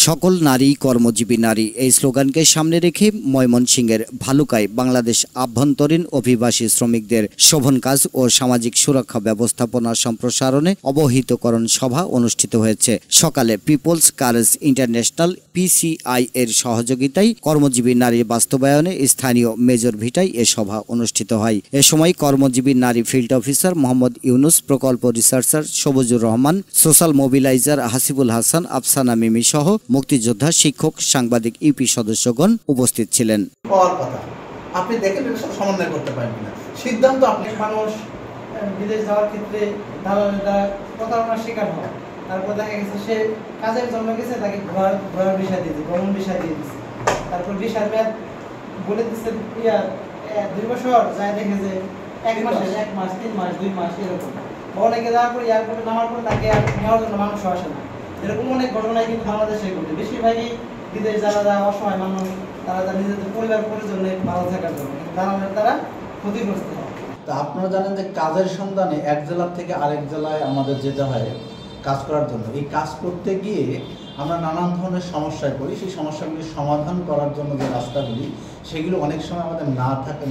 সকল নারী কর্মজীবী নারী এই স্লোগানকে সামনে রেখে ময়মনসিংহের ভালুকায় বাংলাদেশ আভ্যন্তরীণ অভিবাসী শ্রমিকদের শোভন কাজ ও সামাজিক সুরক্ষা ব্যবস্থাপনা সম্প্রসারণে অবহিতকরণ সভা অনুষ্ঠিত হয়েছে। সকালে পিপলস কারেজ ইন্টারন্যাশনাল পিসিআই এর সহযোগিতায় কর্মজীবী নারীর বাস্তবায়নে স্থানীয় মেজর ভিটায় এ সভা অনুষ্ঠিত হয়। এ সময় কর্মজীবী নারী ফিল্ড অফিসার মোহাম্মদ ইউনুস, প্রকল্প researcher Sabujur Rahman, social mobiliser Hasibul Hasan, Afsana Mimi সহ মুক্তিযোদ্ধা, শিক্ষক, সাংবাদিক, ইউপি সদস্যগণ উপস্থিত ছিলেন। আপনি দেখেন এর সাথে সমন্বয় করতে পারেন কিনা, সিদ্ধান্ত আপনি। মানুষ বিদেশ যাওয়ার ক্ষেত্রে দালালেরা প্রতারণার শিকার হয়। তারপর দেখা গেছে সে কাজের জন্য গেছে, তাকে ঘোরার ভিসা দিয়ে দিচ্ছে, ভ্রমণ ভিসা দিয়ে দিচ্ছে। তারপর ভিসার মেয়াদ বলে দিচ্ছে 2 বছর, যায় দেখে যে 1 মাস, 3 মাস, 2 মাস এরকম। অনেকে যাওয়ার পর এয়ারপোর্টে নামার পর তাকে আর নেওয়ার জন্য মানুষ আসে না। এরকম অনেক ঘটনায় কিন্তু বাংলাদেশে ঘটে। বেশিরভাগই বিদেশ যারা অসহায় মানুষ, তারা নিজেদের পরিবার পরিজনে ভালো থাকার জন্য, কিন্তু তারা ক্ষতিগ্রস্ত হয়। তা আপনারা জানেন যে কাজের সন্ধানে এক জেলা থেকে আরেক জেলায় আমাদের যেতে হয় কাজ করার জন্য। এই কাজ করতে গিয়ে আমরা নানান ধরনের সমস্যায় পড়ি। সেই সমস্যাগুলি সমাধান করার জন্য যে রাস্তাগুলি, সেগুলো অনেক সময় আমাদের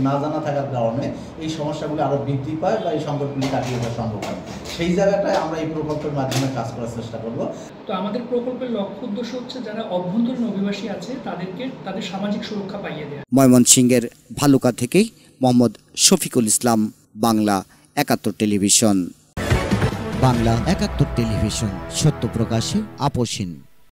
না জানা থাকার কারণে এই সমস্যাগুলি আরও বৃদ্ধি পায় বা এই সংকটগুলি কাটিয়ে দেওয়া সম্ভব হয়। সেই জায়গাটায় আমরা এই প্রকল্পের মাধ্যমে কাজ করার চেষ্টা করব। তো আমাদের প্রকল্পের লক্ষ্য উদ্দেশ্য হচ্ছে যারা অভ্যন্তরীণ অভিবাসী আছে তাদেরকে তাদের সামাজিক সুরক্ষা পাইয়ে দেওয়া। ময়মনসিংহের ভালুকা থেকে মোহাম্মদ শফিকুল ইসলাম, বাংলা ৭১ টেলিভিশন। বাংলা ৭১ টেলিভিশন, সত্য প্রকাশে আপোষহীন।